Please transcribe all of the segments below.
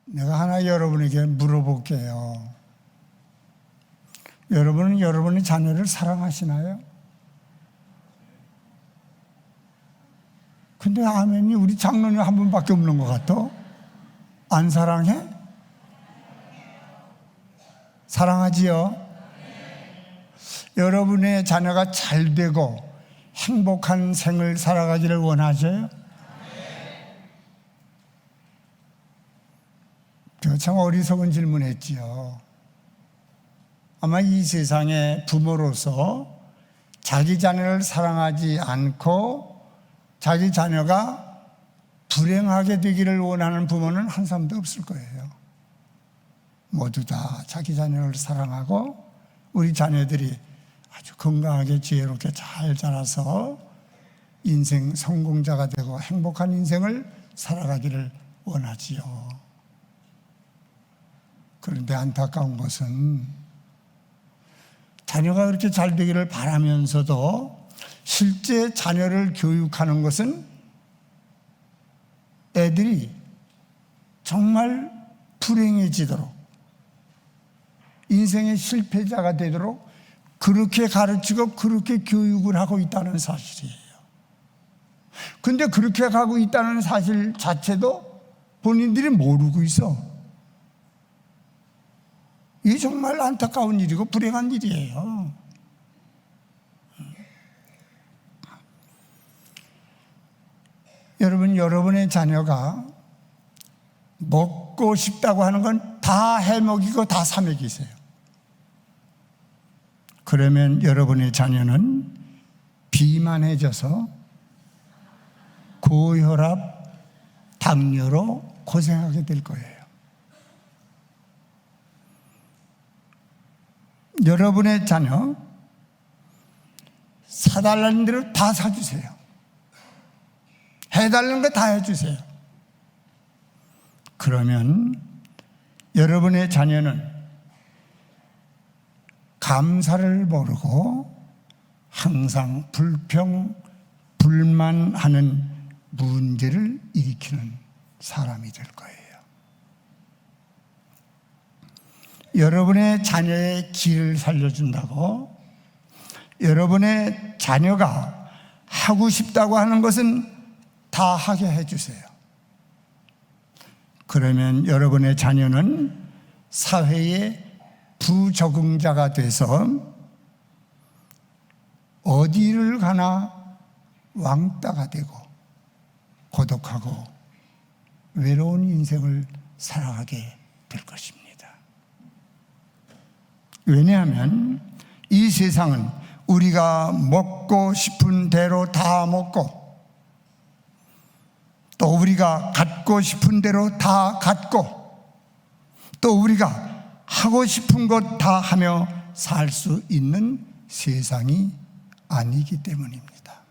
내가 하나 여러분에게 물어볼게요. 여러분은 여러분의 자녀를 사랑하시나요? 근데 아멘이 우리 장로님 한 분밖에 없는 것 같아. 안 사랑해? 사랑하지요? 여러분의 자녀가 잘 되고 행복한 생을 살아가기를 원하세요? 제가 참 어리석은 질문했지요. 아마 이 세상의 부모로서 자기 자녀를 사랑하지 않고 자기 자녀가 불행하게 되기를 원하는 부모는 한 사람도 없을 거예요. 모두 다 자기 자녀를 사랑하고 우리 자녀들이 아주 건강하게 지혜롭게 잘 자라서 인생 성공자가 되고 행복한 인생을 살아가기를 원하지요. 그런데 안타까운 것은 자녀가 그렇게 잘 되기를 바라면서도 실제 자녀를 교육하는 것은 애들이 정말 불행해지도록 인생의 실패자가 되도록 그렇게 가르치고 그렇게 교육을 하고 있다는 사실이에요. 근데 그렇게 가고 있다는 사실 자체도 본인들이 모르고 있어. 이게 정말 안타까운 일이고 불행한 일이에요. 여러분, 여러분의 자녀가 먹고 싶다고 하는 건 다 해먹이고 다 사먹이세요. 그러면 여러분의 자녀는 비만해져서 고혈압, 당뇨로 고생하게 될 거예요. 여러분의 자녀 사달라는 대로 다 사주세요. 해달라는 거 다 해주세요. 그러면 여러분의 자녀는 감사를 모르고 항상 불만하는 문제를 일으키는 사람이 될 거예요. 여러분의 자녀의 길을 살려준다고 여러분의 자녀가 하고 싶다고 하는 것은 다 하게 해주세요. 그러면 여러분의 자녀는 사회의 부적응자가 돼서 어디를 가나 왕따가 되고 고독하고 외로운 인생을 살아가게 될 것입니다. 왜냐하면 이 세상은 우리가 먹고 싶은 대로 다 먹고 또 우리가 갖고 싶은 대로 다 갖고 또 우리가 하고 싶은 것 다 하며 살 수 있는 세상이 아니기 때문입니다.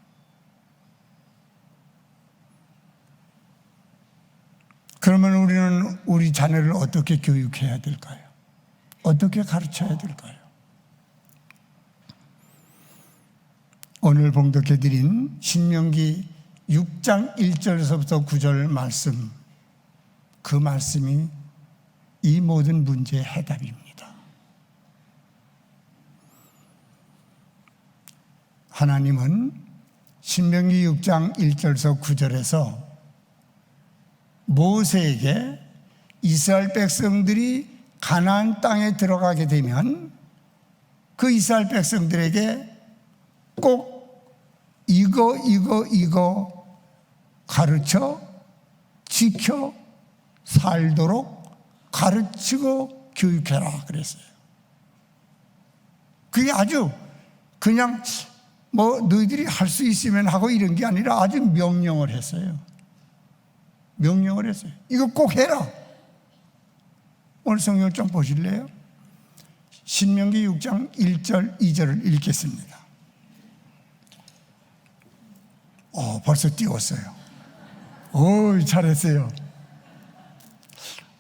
그러면 우리는 우리 자녀를 어떻게 교육해야 될까요? 어떻게 가르쳐야 될까요? 오늘 봉독해드린 신명기 6장 1절에서부터 9절 말씀, 그 말씀이 이 모든 문제의 해답입니다. 하나님은 신명기 6장 1절에서 9절에서 모세에게 이스라엘 백성들이 가나안 땅에 들어가게 되면 그 이스라엘 백성들에게 꼭 이거 가르쳐 지켜 살도록 가르치고 교육해라 그랬어요. 그게 아주 그냥 뭐 너희들이 할 수 있으면 하고 이런 게 아니라 아주 명령을 했어요. 명령을 했어요. 이거 꼭 해라. 오늘 성경을 좀 보실래요? 신명기 6장 1절 2절을 읽겠습니다. 벌써 띄웠어요. 잘했어요.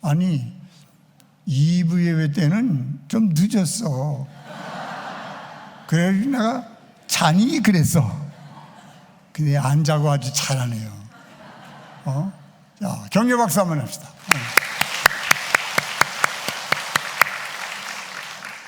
아니 2부 예배 때는 좀 늦었어. 그래서 내가 잔이 그랬어. 근데 안 자고 아주 잘하네요. 자, 격려 박수 한번 합시다.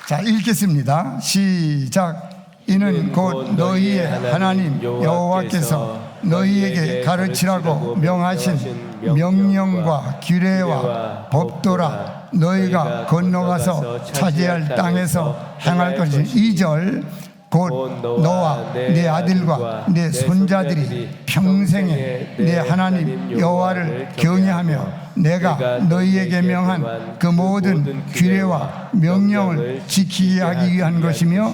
자, 읽겠습니다. 시작. 이는 곧 너희의 하나님 여호와께서 너희에게 가르치라고 명하신 명령과 규례와 법도라. 너희가 건너가서 차지할 땅에서 행할 것이 2절. 곧 너와 네 아들과 네 손자들이 평생에 내 하나님 여호와를 경외하며 내가 너희에게 명한 그 모든 규례와 명령을 지키게 하기 위한 것이며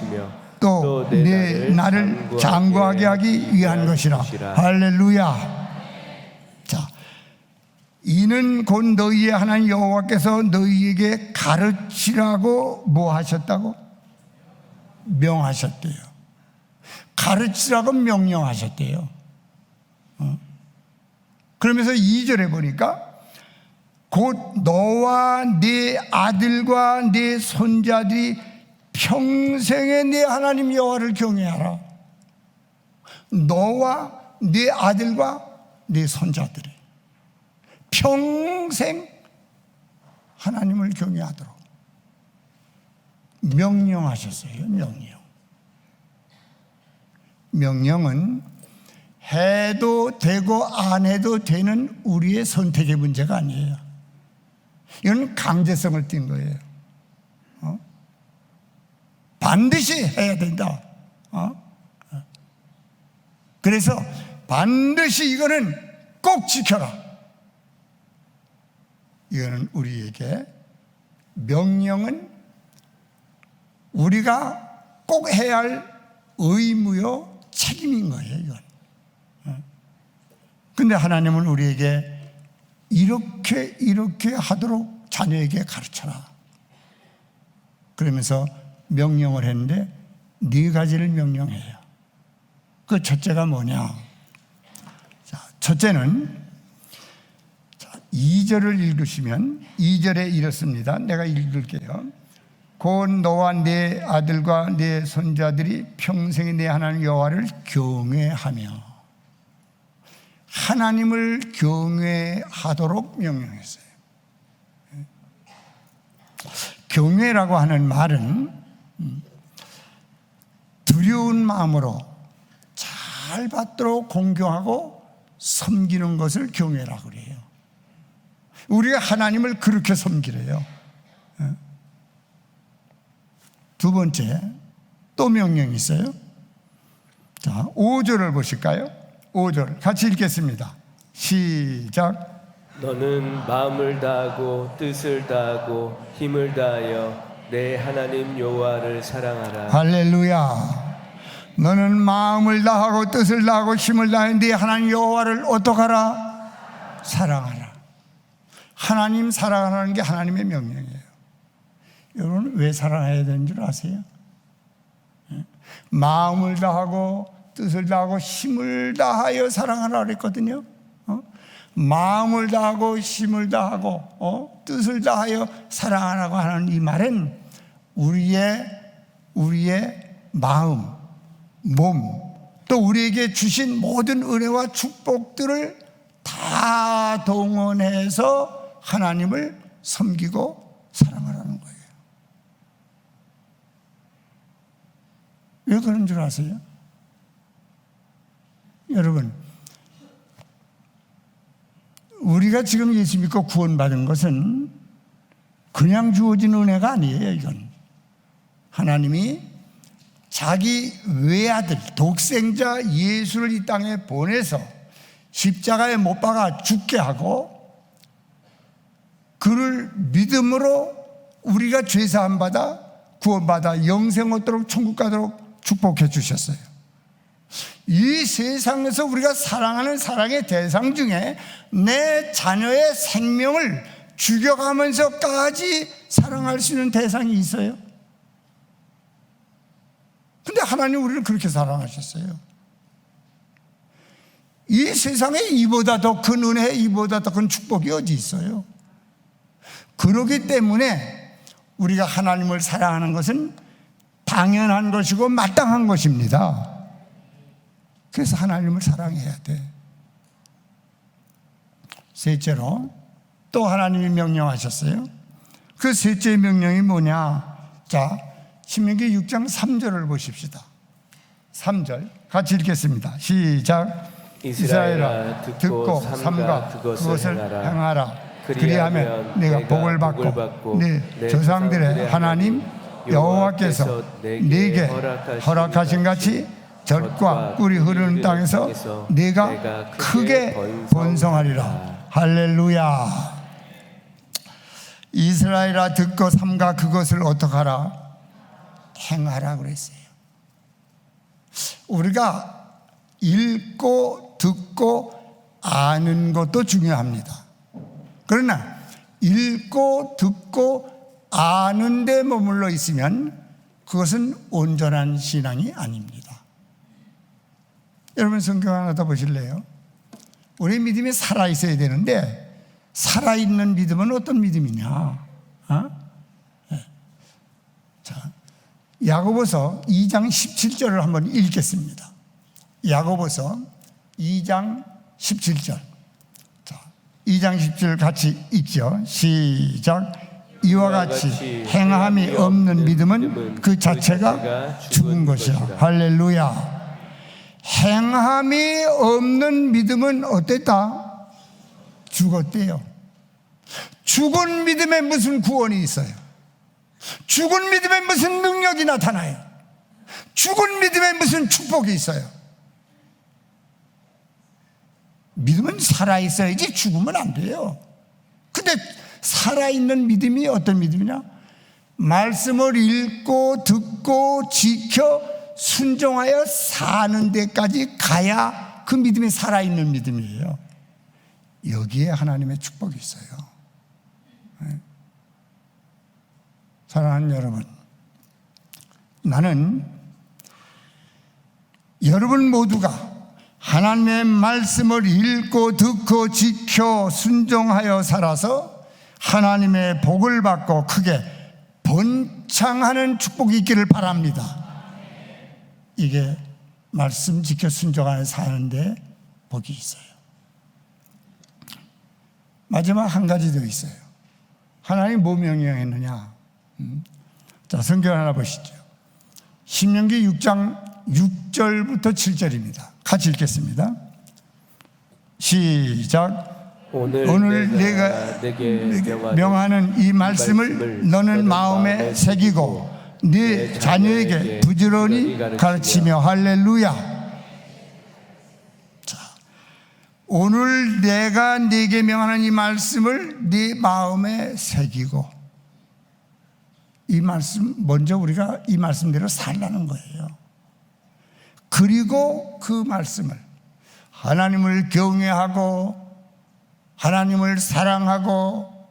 또 내 나를 장구하게 하기 위한 것이라. 할렐루야. 자, 이는 곧 너희의 하나님 여호와께서 너희에게 가르치라고 뭐 하셨다고? 명하셨대요. 가르치라고 명령하셨대요. 그러면서 2절에 보니까 곧 너와 네 아들과 네 손자들이 평생에 네 하나님 여호와를 경외하라. 너와 네 아들과 네 손자들이 평생 하나님을 경외하도록 명령하셨어요. 명령은 해도 되고 안 해도 되는 우리의 선택의 문제가 아니에요. 이건 강제성을 띈 거예요. 반드시 해야 된다. 그래서 반드시 이거는 꼭 지켜라. 이거는 우리에게 명령은 우리가 꼭 해야 할 의무요 책임인 거예요. 이건. 근데 하나님은 우리에게 이렇게 하도록 자녀에게 가르쳐라. 그러면서 명령을 했는데 4가지를 명령해요. 그 첫째가 뭐냐? 자, 첫째는 2절을 읽으시면 2절에 이렇습니다. 내가 읽을게요. 곧 너와 네 아들과 네 손자들이 평생에 내 하나님 여호와를 경외하며. 하나님을 경외하도록 명령했어요. 경외라고 하는 말은 두려운 마음으로 잘 받도록 공경하고 섬기는 것을 경외라고 그래요. 우리가 하나님을 그렇게 섬기래요. 두 번째, 또 명령이 있어요. 자, 5절을 보실까요? 5절 같이 읽겠습니다. 시작. 너는 마음을 다하고 뜻을 다하고 힘을 다하여 내 하나님 여호와를 사랑하라. 할렐루야. 너는 마음을 다하고 뜻을 다하고 힘을 다하여 네 하나님 여호와를 어떡하라? 사랑하라. 하나님 사랑하라는 게 하나님의 명령이에요. 여러분 왜 사랑해야 되는 줄 아세요? 마음을 다하고 뜻을 다하고 힘을 다하여 사랑하라 그랬거든요. 마음을 다하고 힘을 다하고 뜻을 다하여 사랑하라고 하는 이 말은 우리의 마음, 몸, 또 우리에게 주신 모든 은혜와 축복들을 다 동원해서 하나님을 섬기고 사랑하라는 거예요. 왜 그런 줄 아세요? 여러분, 우리가 지금 예수 믿고 구원받은 것은 그냥 주어진 은혜가 아니에요. 이건 하나님이 자기 외아들 독생자 예수를 이 땅에 보내서 십자가에 못 박아 죽게 하고 그를 믿음으로 우리가 죄사함 받아 구원받아 영생 얻도록 천국 가도록 축복해 주셨어요. 이 세상에서 우리가 사랑하는 사랑의 대상 중에 내 자녀의 생명을 죽여가면서까지 사랑할 수 있는 대상이 있어요. 근데 하나님 우리를 그렇게 사랑하셨어요. 이 세상에 이보다 더 큰 은혜, 이보다 더 큰 축복이 어디 있어요? 그렇기 때문에 우리가 하나님을 사랑하는 것은 당연한 것이고 마땅한 것입니다. 그래서 하나님을 사랑해야 돼. 셋째로 또 하나님이 명령하셨어요. 그 셋째 명령이 뭐냐? 자, 신명기 6장 3절을 보십시다. 3절 같이 읽겠습니다. 시작. 이스라엘아 듣고 삼가 그것을 행하라. 그리하면 내가 복을 받고 내 조상들의 하나님 여호와께서 네게 허락하신 같이 젖과 꿀이 흐르는 땅에서 네가 크게 번성하리라. 할렐루야. 이스라엘아 듣고 삼가 그것을 어떻게 하라? 행하라 그랬어요. 우리가 읽고 듣고 아는 것도 중요합니다. 그러나 읽고 듣고 아는 데 머물러 있으면 그것은 온전한 신앙이 아닙니다. 여러분 성경 하나 더 보실래요? 우리 믿음이 살아있어야 되는데 살아있는 믿음은 어떤 믿음이냐? 자, 야고보서 2장 17절을 한번 읽겠습니다. 야고보서 2장 17절. 자, 2장 17절 같이 읽죠. 시작. 이와 같이 행함이 없는 믿음은 그 자체가 죽은 것이야. 할렐루야. 행함이 없는 믿음은 어땠다? 죽었대요. 죽은 믿음에 무슨 구원이 있어요? 죽은 믿음에 무슨 능력이 나타나요? 죽은 믿음에 무슨 축복이 있어요? 믿음은 살아있어야지 죽으면 안 돼요. 근데 살아있는 믿음이 어떤 믿음이냐? 말씀을 읽고 듣고 지켜 순종하여 사는 데까지 가야 그 믿음이 살아있는 믿음이에요. 여기에 하나님의 축복이 있어요. 사랑하는 여러분, 나는 여러분 모두가 하나님의 말씀을 읽고 듣고 지켜 순종하여 살아서 하나님의 복을 받고 크게 번창하는 축복이 있기를 바랍니다. 이게 말씀 지켜 순종하여 사는데 복이 있어요. 마지막 한 가지 더 있어요. 하나님 뭐 명령했느냐? 자, 성경 하나 보시죠. 신명기 6장 6절부터 7절입니다. 같이 읽겠습니다. 시작. 오늘 내가 내게 명하는 이 말씀을 너는 마음에 새기고 네 자녀에게 부지런히 가르치며. 할렐루야. 자, 오늘 내가 네게 명하는 이 말씀을 네 마음에 새기고, 이 말씀 먼저 우리가 이 말씀대로 살라는 거예요. 그리고 그 말씀을 하나님을 경외하고 하나님을 사랑하고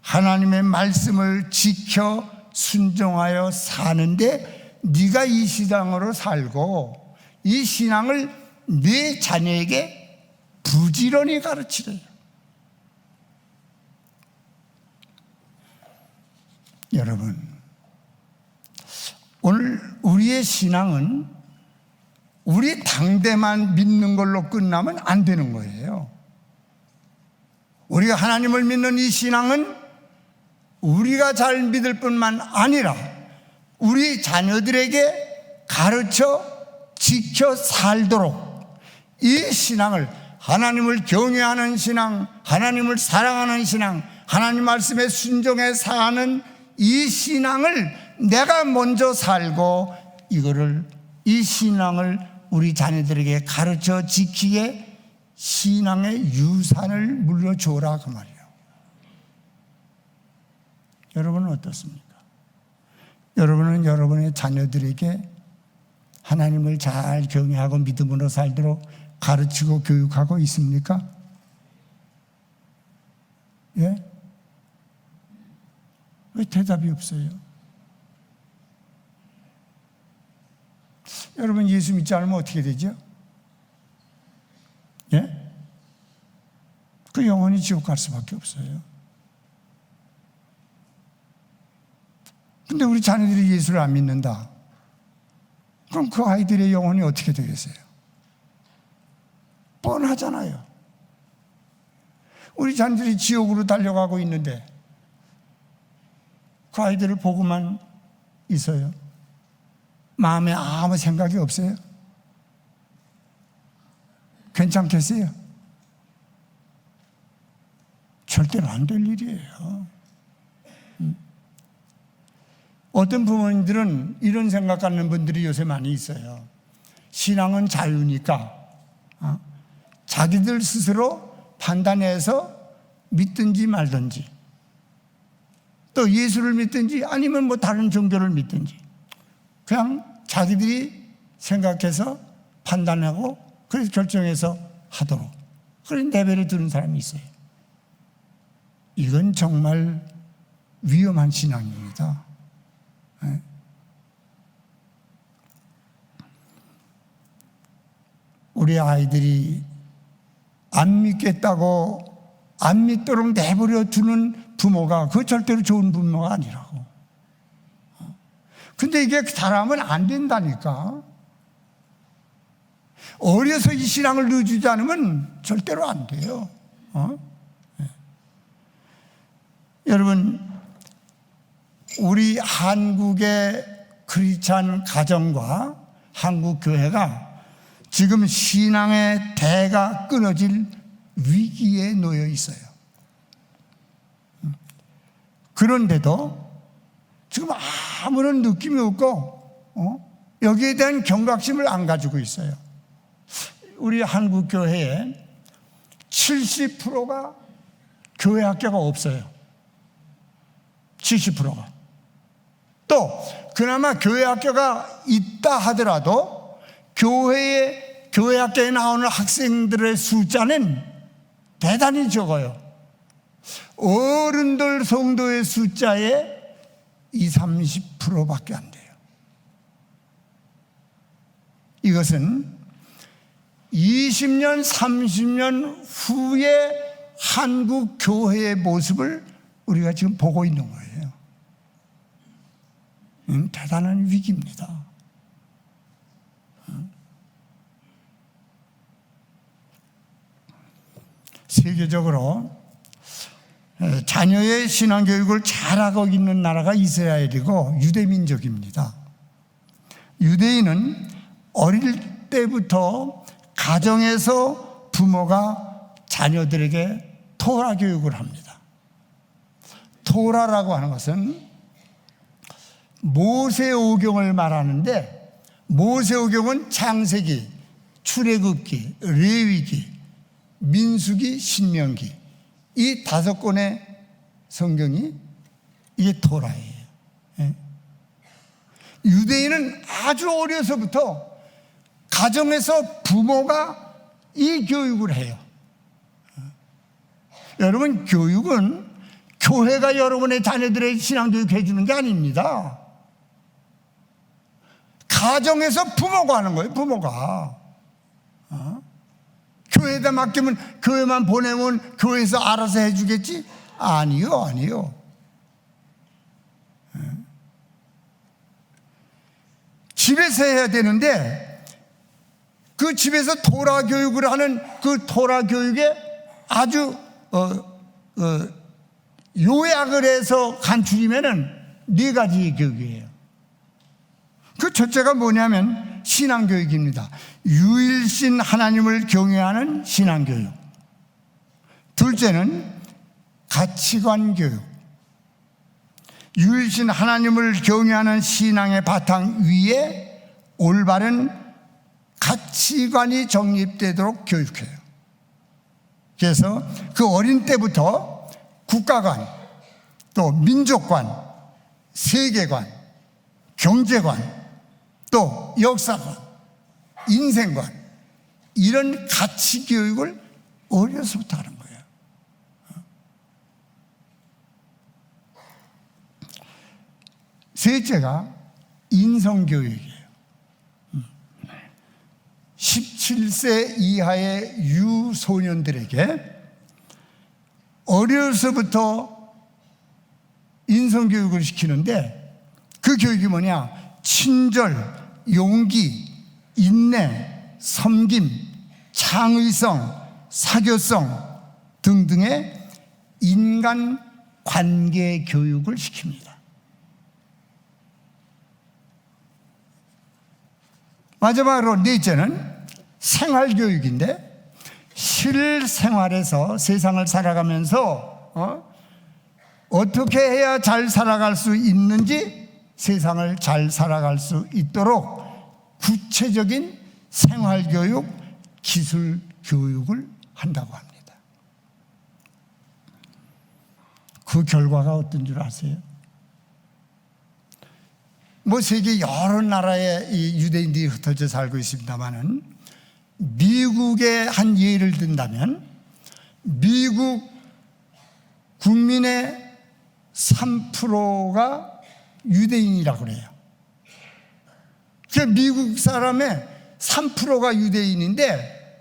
하나님의 말씀을 지켜 순종하여 사는데 네가 이 신앙으로 살고 이 신앙을 네 자녀에게 부지런히 가르치래요. 여러분, 오늘 우리의 신앙은 우리 당대만 믿는 걸로 끝나면 안 되는 거예요. 우리가 하나님을 믿는 이 신앙은 우리가 잘 믿을 뿐만 아니라 우리 자녀들에게 가르쳐 지켜 살도록 이 신앙을, 하나님을 경외하는 신앙, 하나님을 사랑하는 신앙, 하나님 말씀에 순종해 사는 이 신앙을 내가 먼저 살고 이 신앙을 우리 자녀들에게 가르쳐 지키게 신앙의 유산을 물려줘라 그 말이에요. 여러분은 어떻습니까? 여러분은 여러분의 자녀들에게 하나님을 잘 경외하고 믿음으로 살도록 가르치고 교육하고 있습니까? 예? 왜 대답이 없어요? 여러분 예수 믿지 않으면 어떻게 되죠? 예? 그 영혼이 지옥 갈 수밖에 없어요. 근데 우리 자녀들이 예수를 안 믿는다. 그럼 그 아이들의 영혼이 어떻게 되겠어요? 뻔하잖아요. 우리 자녀들이 지옥으로 달려가고 있는데 그 아이들을 보고만 있어요? 마음에 아무 생각이 없어요? 괜찮겠어요? 절대로 안 될 일이에요. 어떤 부모님들은 이런 생각 갖는 분들이 요새 많이 있어요. 신앙은 자유니까 자기들 스스로 판단해서 믿든지 말든지, 또 예수를 믿든지 아니면 뭐 다른 종교를 믿든지 그냥 자기들이 생각해서 판단하고 그래서 결정해서 하도록 그런 내버려 두는 사람이 있어요. 이건 정말 위험한 신앙입니다. 우리 아이들이 안 믿겠다고 안 믿도록 내버려 두는 부모가 그 절대로 좋은 부모가 아니라고. 근데 이게 잘하면 안 된다니까. 어려서 이 신앙을 넣어주지 않으면 절대로 안 돼요. 여러분, 우리 한국의 크리스찬 가정과 한국 교회가 지금 신앙의 대가 끊어질 위기에 놓여 있어요. 그런데도 지금 아무런 느낌이 없고 여기에 대한 경각심을 안 가지고 있어요. 우리 한국 교회에 70%가 교회 학교가 없어요. 70%가. 또 그나마 교회 학교가 있다 하더라도 교회 학교에 나오는 학생들의 숫자는 대단히 적어요. 어른들 성도의 숫자의 20-30%밖에 안 돼요. 이것은 20년, 30년 후에 한국 교회의 모습을 우리가 지금 보고 있는 거예요. 대단한 위기입니다. 세계적으로 자녀의 신앙교육을 잘하고 있는 나라가 이스라엘이고 유대민족입니다. 유대인은 어릴 때부터 가정에서 부모가 자녀들에게 토라 교육을 합니다. 토라라고 하는 것은 모세오경을 말하는데, 모세오경은 창세기, 출애굽기, 레위기, 민수기, 신명기, 이 5권의 성경이 이게 토라예요. 유대인은 아주 어려서부터 가정에서 부모가 이 교육을 해요. 여러분, 교육은 교회가 여러분의 자녀들의 신앙교육 해주는 게 아닙니다. 가정에서 부모가 하는 거예요. 부모가. 교회에다 맡기면 교회만 보내면 교회에서 알아서 해주겠지? 아니요. 집에서 해야 되는데 그 집에서 토라 교육을 하는 그 토라 교육에 아주 요약을 해서 간추리면은 4가지 교육이에요. 그 첫째가 뭐냐면 신앙교육입니다. 유일신 하나님을 경외하는 신앙교육. 둘째는 가치관 교육. 유일신 하나님을 경외하는 신앙의 바탕 위에 올바른 가치관이 정립되도록 교육해요. 그래서 그 어린 때부터 국가관, 또 민족관, 세계관, 경제관, 또 역사관, 인생관, 이런 가치 교육을 어려서부터 하는 거예요. 셋째가 인성교육이에요. 17세 이하의 유소년들에게 어려서부터 인성교육을 시키는데 그 교육이 뭐냐? 친절, 용기, 인내, 섬김, 창의성, 사교성 등등의 인간 관계 교육을 시킵니다. 마지막으로 넷째는 생활교육인데, 실생활에서 세상을 살아가면서 어떻게 해야 잘 살아갈 수 있는지, 세상을 잘 살아갈 수 있도록 구체적인 생활교육, 기술교육을 한다고 합니다. 그 결과가 어떤 줄 아세요? 뭐 세계 여러 나라에 이 유대인들이 흩어져 살고 있습니다만은, 미국의 한 예를 든다면 미국 국민의 3%가 유대인이라고 그래요. 미국 사람의 3%가 유대인인데,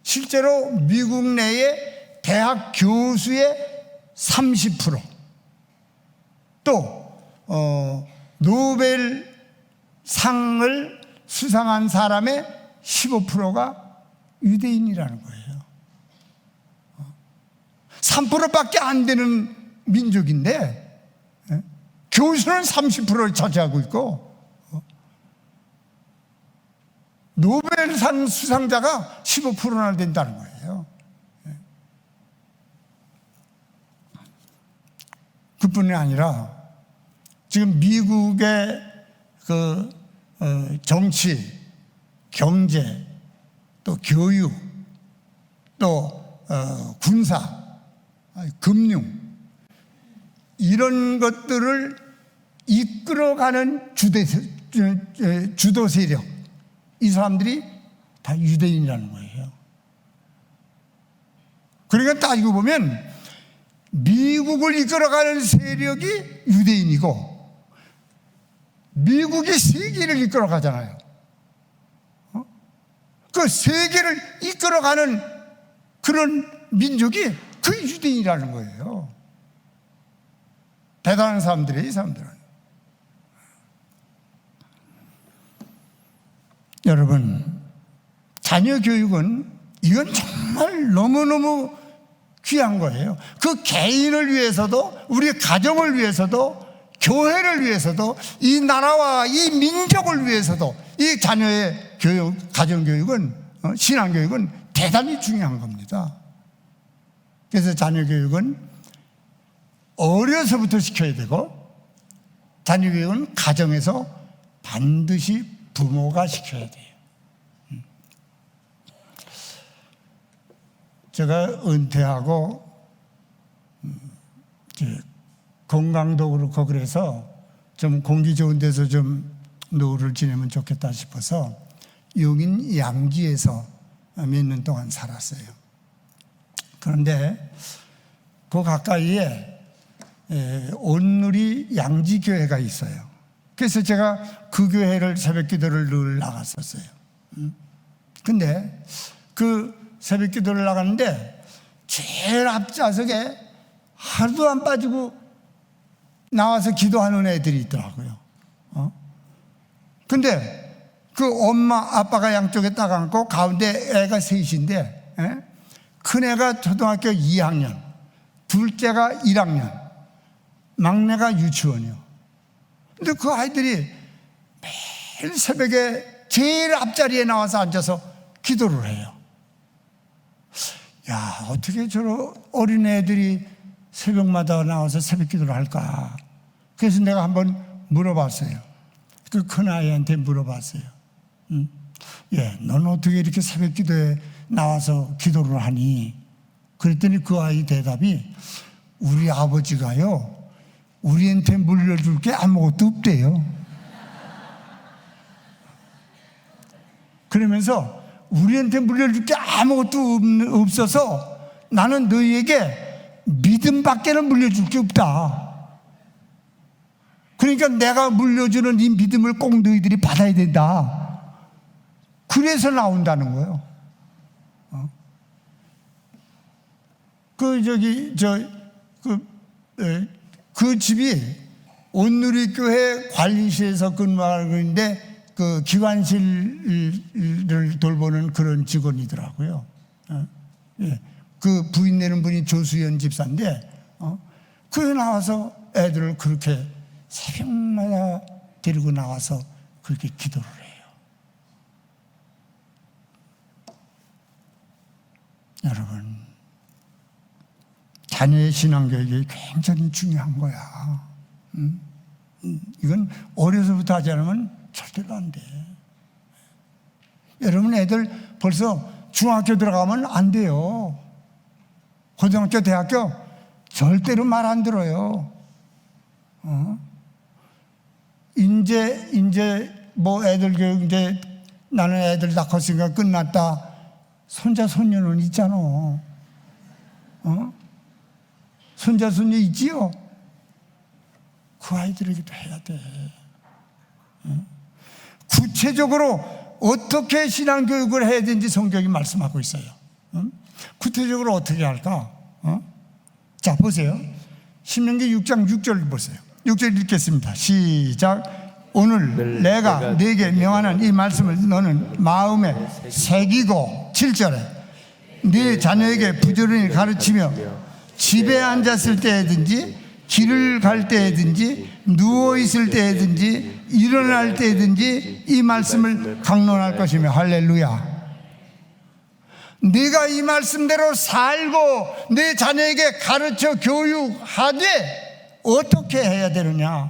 실제로 미국 내의 대학 교수의 30%, 또 노벨상을 수상한 사람의 15%가 유대인이라는 거예요. 3%밖에 안 되는 민족인데 교수는 30%를 차지하고 있고 노벨상 수상자가 15%나 된다는 거예요. 그뿐이 아니라 지금 미국의 그 정치, 경제, 또 교육, 또 군사, 금융, 이런 것들을 이끌어가는 주도 세력, 이 사람들이 다 유대인이라는 거예요. 그러니까 따지고 보면 미국을 이끌어가는 세력이 유대인이고, 미국이 세계를 이끌어가잖아요. 그 세계를 이끌어가는 그런 민족이 그 유대인이라는 거예요. 대단한 사람들이에요, 이 사람들은. 여러분, 자녀 교육은 이건 정말 너무너무 귀한 거예요. 그 개인을 위해서도, 우리 가정을 위해서도, 교회를 위해서도, 이 나라와 이 민족을 위해서도 이 자녀의 교육, 가정교육은, 신앙교육은 대단히 중요한 겁니다. 그래서 자녀교육은 어려서부터 시켜야 되고, 자녀교육은 가정에서 반드시 부모가 시켜야 돼요. 제가 은퇴하고 건강도 그렇고 그래서 좀 공기 좋은 데서 좀 노후를 지내면 좋겠다 싶어서 용인 양지에서 몇 년 동안 살았어요. 그런데 그 가까이에 온누리 양지교회가 있어요. 그래서 제가 그 교회를 새벽 기도를 늘 나갔었어요. 근데 그 새벽 기도를 나갔는데 제일 앞좌석에 하루도 안 빠지고 나와서 기도하는 애들이 있더라고요. 근데 그 엄마, 아빠가 양쪽에 딱 앉고 가운데 애가 셋인데, 큰 애가 초등학교 2학년, 둘째가 1학년, 막내가 유치원이요. 근데 그 아이들이 매일 새벽에 제일 앞자리에 나와서 앉아서 기도를 해요. 야, 어떻게 저런 어린애들이 새벽마다 나와서 새벽 기도를 할까? 그래서 내가 한번 물어봤어요. 그 큰아이한테 물어봤어요. 예, 너는 어떻게 이렇게 새벽 기도에 나와서 기도를 하니? 그랬더니 그 아이 대답이, 우리 아버지가요, 우리한테 물려줄 게 아무것도 없대요. 그러면서 우리한테 물려줄 게 아무것도 없어서 나는 너희에게 믿음밖에는 물려줄 게 없다. 그러니까 내가 물려주는 이 믿음을 꼭 너희들이 받아야 된다. 그래서 나온다는 거예요. 그 집이 온누리교회 관리실에서 근무하고 있는데 그 기관실을 돌보는 그런 직원이더라고요. 그 부인 내는 분이 조수연 집사인데, 그에 나와서 애들을 그렇게 새벽마다 데리고 나와서 그렇게 기도를 해요. 여러분, 자녀의 신앙교육이 굉장히 중요한 거야. 이건 어려서부터 하지 않으면 절대로 안 돼. 여러분 애들 벌써 중학교 들어가면 안 돼요. 고등학교, 대학교 절대로 말 안 들어요. 이제 뭐 애들 교육 이제 나는 애들 다 컸으니까 끝났다. 손자 손녀는 있잖아. 손자 손녀 있지요. 그 아이들에게도 해야 돼. 구체적으로 어떻게 신앙교육을 해야 되는지 성경이 말씀하고 있어요. 구체적으로 어떻게 할까? 자, 보세요. 신명기 6장 6절 보세요. 6절 읽겠습니다. 시작. 오늘 내가 네게 명하는 이 말씀을 너는 마음에 새기고 7절에 네 자녀에게 부지런히 가르치며 집에 앉았을 때든지 길을 갈 때든지 누워있을 때든지 일어날 때든지 이 말씀을 강론할 것이며 할렐루야. 네가 이 말씀대로 살고 내 자녀에게 가르쳐 교육하되 어떻게 해야 되느냐?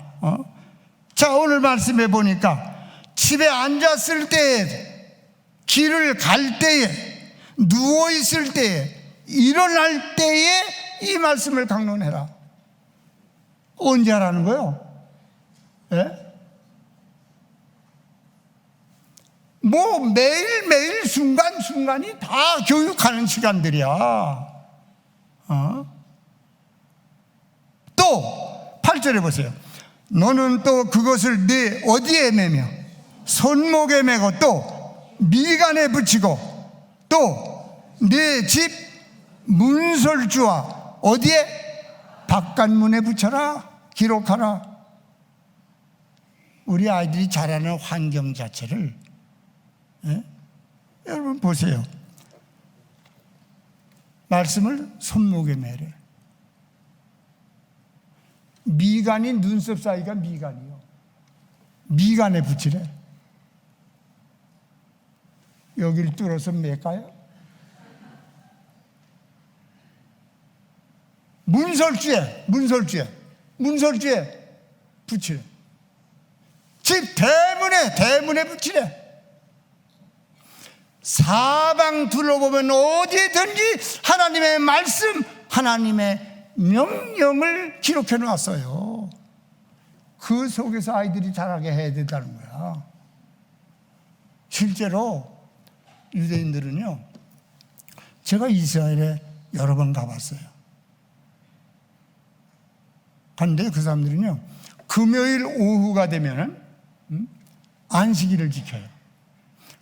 자, 오늘 말씀해 보니까 집에 앉았을 때에, 길을 갈 때에, 누워있을 때에, 일어날 때에 이 말씀을 강론해라. 언제 하라는 거요? 예? 뭐 매일매일 순간순간이 다 교육하는 시간들이야. 또 8절에 보세요. 너는 또 그것을 네 어디에 매며 손목에 매고 또 미간에 붙이고 또 네 집 문설주와 어디에? 바깥문에 붙여라. 기록하라. 우리 아이들이 자라는 환경 자체를 여러분 보세요. 말씀을 손목에 매래. 미간이 눈썹 사이가 미간이요. 미간에 붙이래. 여기를 뚫어서 맬까요? 문설주에 붙이래. 집 대문에 붙이래. 사방 둘러보면 어디든지 하나님의 말씀, 하나님의 명령을 기록해 놨어요. 그 속에서 아이들이 자라게 해야 된다는 거야. 실제로 유대인들은요, 제가 이스라엘에 여러 번 가봤어요. 근데 그 사람들은요, 금요일 오후가 되면은 안식일을 지켜요.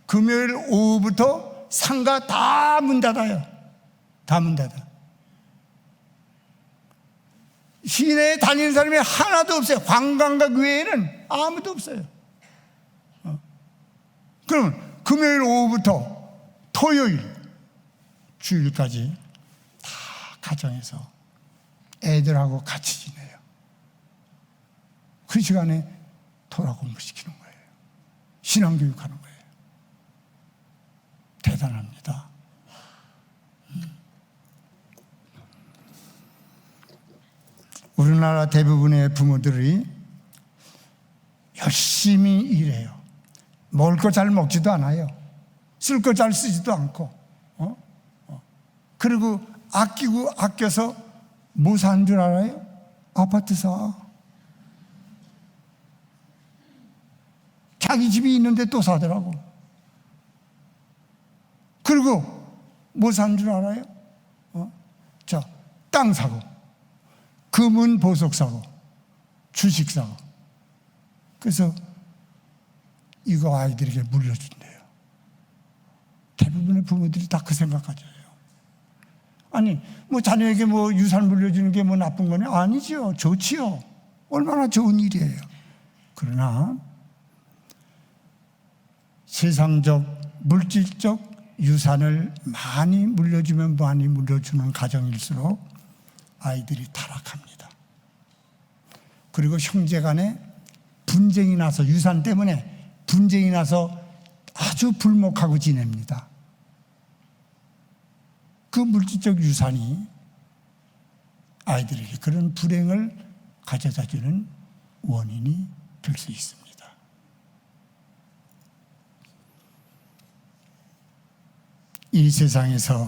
금요일 오후부터 상가 다 문 닫아요. 다 문 닫아. 시내에 다니는 사람이 하나도 없어요. 관광객 외에는 아무도 없어요. 그럼 금요일 오후부터 토요일 주일까지 다 가정에서 애들하고 같이 지내요. 그 시간에 토라 공부시키는 거예요. 신앙교육하는 거예요. 대단합니다. 우리나라 대부분의 부모들이 열심히 일해요. 먹을 거 잘 먹지도 않아요. 쓸 거 잘 쓰지도 않고, 그리고 아끼고 아껴서 뭐 사는 줄 알아요? 아파트 사. 자기 집이 있는데 또 사더라고. 그리고 뭐 사는 줄 알아요? 자, 땅 사고, 금은 보석 사고, 주식 사고. 그래서 이거 아이들에게 물려준대요. 대부분의 부모들이 다 그 생각하죠. 아니, 뭐 자녀에게 뭐 유산 물려주는 게 뭐 나쁜 거냐? 아니죠. 좋지요. 얼마나 좋은 일이에요. 그러나 세상적, 물질적 유산을 많이 물려주면 많이 물려주는 가정일수록 아이들이 타락합니다. 그리고 형제 간에 분쟁이 나서, 유산 때문에 분쟁이 나서 아주 불목하고 지냅니다. 그 물질적 유산이 아이들에게 그런 불행을 가져다 주는 원인이 될 수 있습니다. 이 세상에서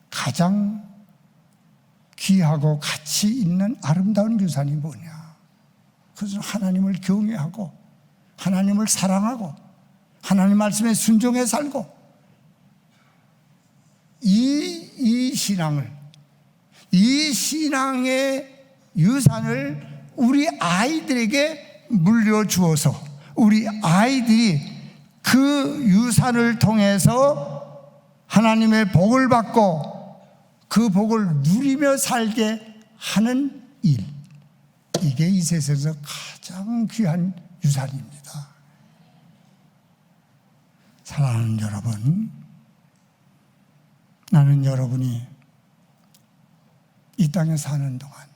가장 귀하고 가치 있는 아름다운 유산이 뭐냐? 그것은 하나님을 경외하고 하나님을 사랑하고 하나님 말씀에 순종해 살고 이 신앙의 유산을 우리 아이들에게 물려주어서 우리 아이들이 그 유산을 통해서 하나님의 복을 받고 그 복을 누리며 살게 하는 일, 이게 이 세상에서 가장 귀한 유산입니다. 사랑하는 여러분, 나는 여러분이 이 땅에 사는 동안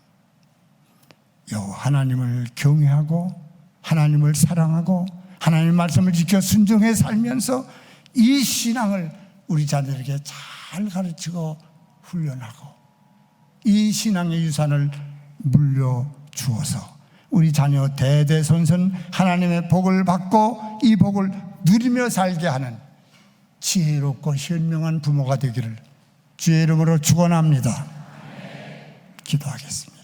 하나님을 경외하고 하나님을 사랑하고 하나님의 말씀을 지켜 순종해 살면서 이 신앙을 우리 자녀에게 잘 가르치고 훈련하고 이 신앙의 유산을 물려주어서 우리 자녀 대대손손 하나님의 복을 받고 이 복을 누리며 살게 하는 지혜롭고 현명한 부모가 되기를 주의 이름으로 축원합니다. 기도하겠습니다.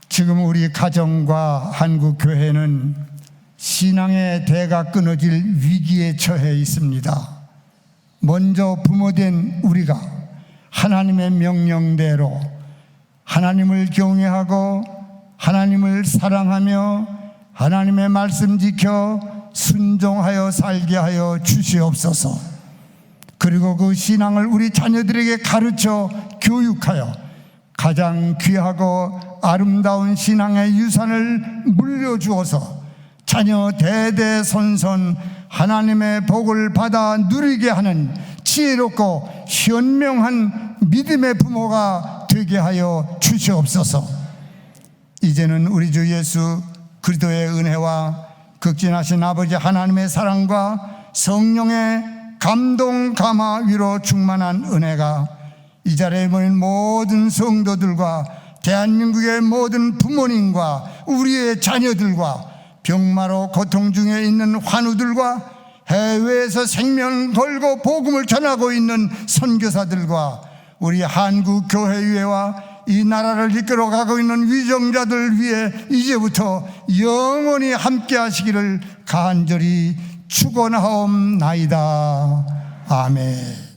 지금 우리 가정과 한국 교회는 신앙의 대가 끊어질 위기에 처해 있습니다. 먼저 부모된 우리가 하나님의 명령대로 하나님을 경외하고 하나님을 사랑하며 하나님의 말씀 지켜 순종하여 살게 하여 주시옵소서. 그리고 그 신앙을 우리 자녀들에게 가르쳐 교육하여 가장 귀하고 아름다운 신앙의 유산을 물려주어서 자녀 대대손손 하나님의 복을 받아 누리게 하는 지혜롭고 현명한 믿음의 부모가 되게 하여 주시옵소서. 이제는 우리 주 예수 그리스도의 은혜와 극진하신 아버지 하나님의 사랑과 성령의 감동 감화 위로 충만한 은혜가 이 자리에 모인 모든 성도들과 대한민국의 모든 부모님과 우리의 자녀들과 병마로 고통 중에 있는 환우들과 해외에서 생명 걸고 복음을 전하고 있는 선교사들과 우리 한국 교회의회와 이 나라를 이끌어가고 있는 위정자들 위해 이제부터 영원히 함께 하시기를 간절히 축원하옵나이다. 아멘.